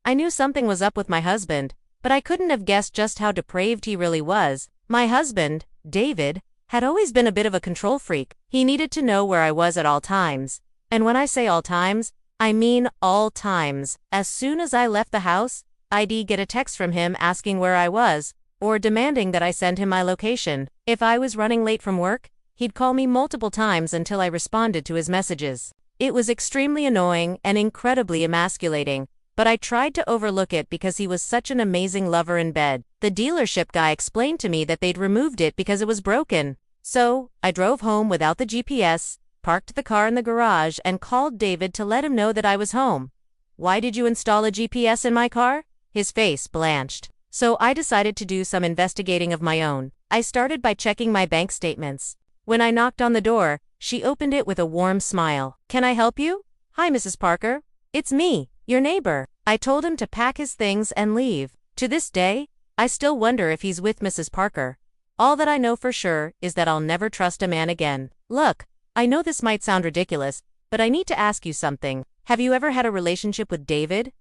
I knew something was up with my husband, but I couldn't have guessed just how depraved he really was. My husband, David, had always been a bit of a control freak. He needed to know where I was at all times. And when I say all times, I mean all times. As soon as I left the house, I'd get a text from him asking where I was, or demanding that I send him my location. If I was running late from work, he'd call me multiple times until I responded to his messages. It was extremely annoying and incredibly emasculating, but I tried to overlook it because he was such an amazing lover in bed. The dealership guy explained to me that they'd removed it because it was broken. So, I drove home without the GPS, parked the car in the garage, and called David to let him know that I was home. "Why did you install a GPS in my car?" His face blanched. So I decided to do some investigating of my own. I started by checking my bank statements. When I knocked on the door, she opened it with a warm smile. "Can I help you?" "Hi, Mrs. Parker. It's me, your neighbor." I told him to pack his things and leave. To this day, I still wonder if he's with Mrs. Parker. All that I know for sure is that I'll never trust a man again. "Look, I know this might sound ridiculous, but I need to ask you something. Have you ever had a relationship with David?"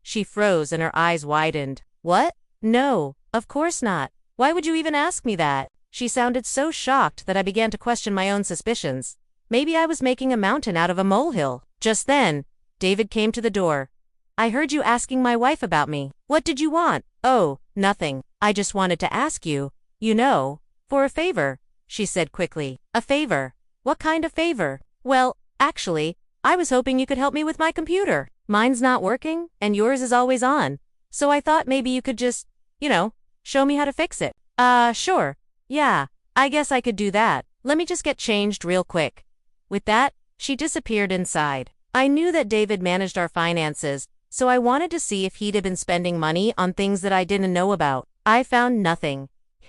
She froze and her eyes widened. "What? No, of course not. Why would you even ask me that?" She sounded so shocked that I began to question my own suspicions. Maybe I was making a mountain out of a molehill. Just then, David came to the door. "I heard you asking my wife about me. What did you want?" "Oh, nothing. I just wanted to ask you, for a favor," she said quickly. "A favor? What kind of favor?" "Well, actually, I was hoping you could help me with my computer. Mine's not working, and yours is always on. So I thought maybe you could just, show me how to fix it." Sure. Yeah, I guess I could do that. Let me just get changed real quick." With that, she disappeared inside. I knew that David managed our finances, so I wanted to see if he'd have been spending money on things that I didn't know about. I found nothing.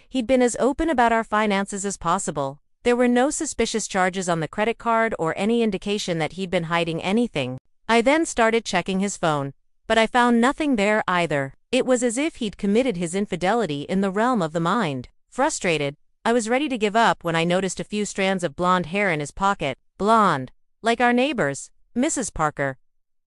He'd been as open about our finances as possible. There were no suspicious charges on the credit card or any indication that he'd been hiding anything. I then started checking his phone, but I found nothing there either. It was as if he'd committed his infidelity in the realm of the mind. Frustrated, I was ready to give up when I noticed a few strands of blonde hair in his pocket. Blonde, like our neighbors, Mrs. Parker.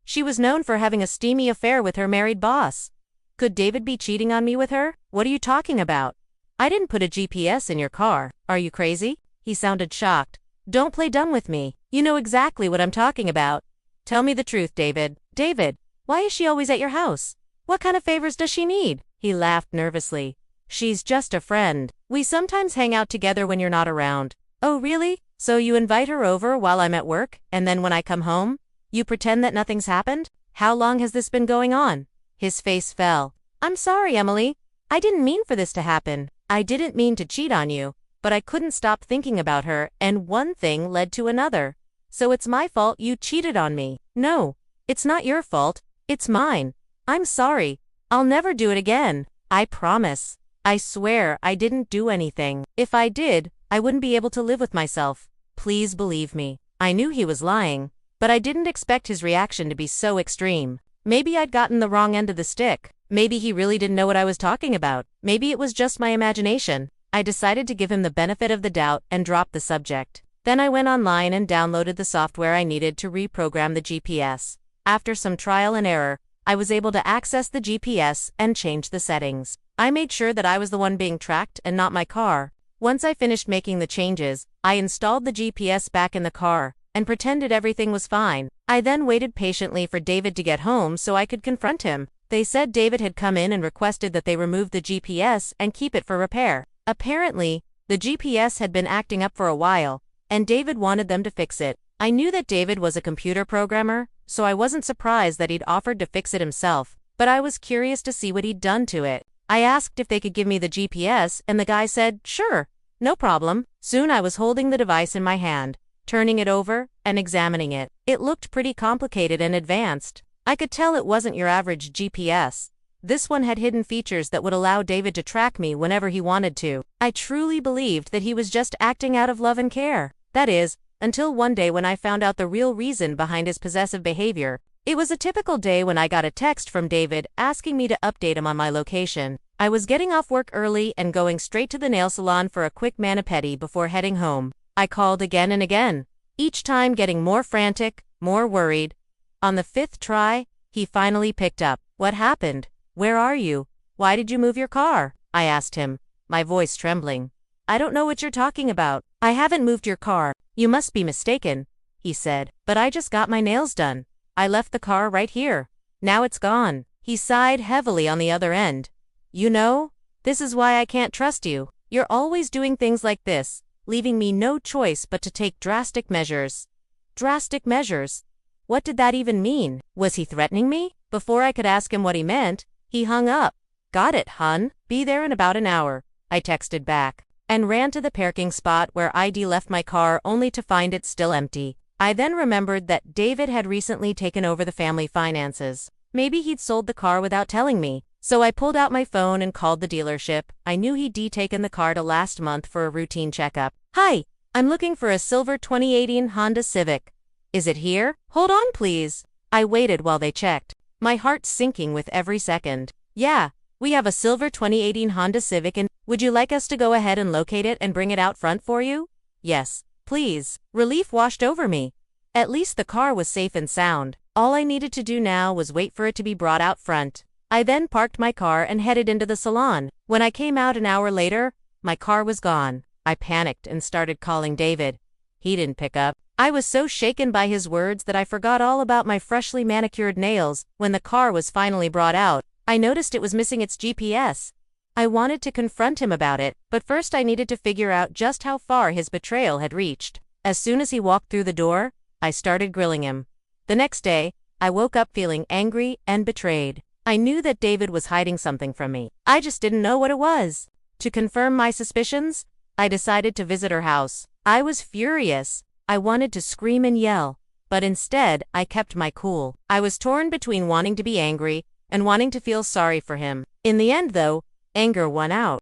She was known for having a steamy affair with her married boss. Could David be cheating on me with her? "What are you talking about? I didn't put a GPS in your car. Are you crazy?" He sounded shocked. "Don't play dumb with me. You know exactly what I'm talking about. Tell me the truth, David." "David, why is she always at your house? What kind of favors does she need?" He laughed nervously. "She's just a friend. We sometimes hang out together when you're not around." "Oh, really? So you invite her over while I'm at work, and then when I come home, you pretend that nothing's happened? How long has this been going on?" His face fell. "I'm sorry, Emily. I didn't mean for this to happen. I didn't mean to cheat on you, but I couldn't stop thinking about her, and one thing led to another. So it's my fault you cheated on me." "No, it's not your fault. It's mine. I'm sorry. I'll never do it again. I promise. I swear I didn't do anything. If I did, I wouldn't be able to live with myself. Please believe me." I knew he was lying, but I didn't expect his reaction to be so extreme. Maybe I'd gotten the wrong end of the stick. Maybe he really didn't know what I was talking about. Maybe it was just my imagination. I decided to give him the benefit of the doubt and drop the subject. Then I went online and downloaded the software I needed to reprogram the GPS. After some trial and error, I was able to access the GPS and change the settings. I made sure that I was the one being tracked and not my car. Once I finished making the changes, I installed the GPS back in the car and pretended everything was fine. I then waited patiently for David to get home so I could confront him. They said David had come in and requested that they remove the GPS and keep it for repair. Apparently, the GPS had been acting up for a while, and David wanted them to fix it. I knew that David was a computer programmer, so I wasn't surprised that he'd offered to fix it himself, but I was curious to see what he'd done to it. I asked if they could give me the GPS, and the guy said, "Sure, no problem." Soon I was holding the device in my hand, turning it over and examining it. It looked pretty complicated and advanced. I could tell it wasn't your average GPS. This one had hidden features that would allow David to track me whenever he wanted to. I truly believed that he was just acting out of love and care. That is, until one day when I found out the real reason behind his possessive behavior. It was a typical day when I got a text from David asking me to update him on my location. I was getting off work early and going straight to the nail salon for a quick mani-pedi before heading home. I called again and again, each time getting more frantic, more worried. On the 5th try, he finally picked up. What happened? Where are you? Why did you move your car? I asked him, my voice trembling. I don't know what you're talking about. I haven't moved your car. You must be mistaken, he said. But I just got my nails done. I left the car right here. Now it's gone. He sighed heavily on the other end. You know, this is why I can't trust you. You're always doing things like this, leaving me no choice but to take drastic measures. Drastic measures? What did that even mean? Was he threatening me? Before I could ask him what he meant, he hung up. Got it, hun. Be there in about an hour, I texted back, and ran to the parking spot where I'd left my car only to find it still empty. I then remembered that David had recently taken over the family finances. Maybe he'd sold the car without telling me. So I pulled out my phone and called the dealership. I knew he'd taken the car to last month for a routine checkup. Hi, I'm looking for a silver 2018 Honda Civic. Is it here? Hold on, please. I waited while they checked, my heart sinking with every second. Yeah, we have a silver 2018 Honda Civic, and would you like us to go ahead and locate it and bring it out front for you? Yes, please. Relief washed over me. At least the car was safe and sound. All I needed to do now was wait for it to be brought out front. I then parked my car and headed into the salon. When I came out an hour later, my car was gone. I panicked and started calling David. He didn't pick up. I was so shaken by his words that I forgot all about my freshly manicured nails. When the car was finally brought out, I noticed it was missing its GPS. I wanted to confront him about it, but first I needed to figure out just how far his betrayal had reached. As soon as he walked through the door, I started grilling him. The next day, I woke up feeling angry and betrayed. I knew that David was hiding something from me. I just didn't know what it was. To confirm my suspicions, I decided to visit her house. I was furious. I wanted to scream and yell, but instead, I kept my cool. I was torn between wanting to be angry and wanting to feel sorry for him. In the end, though, anger won out.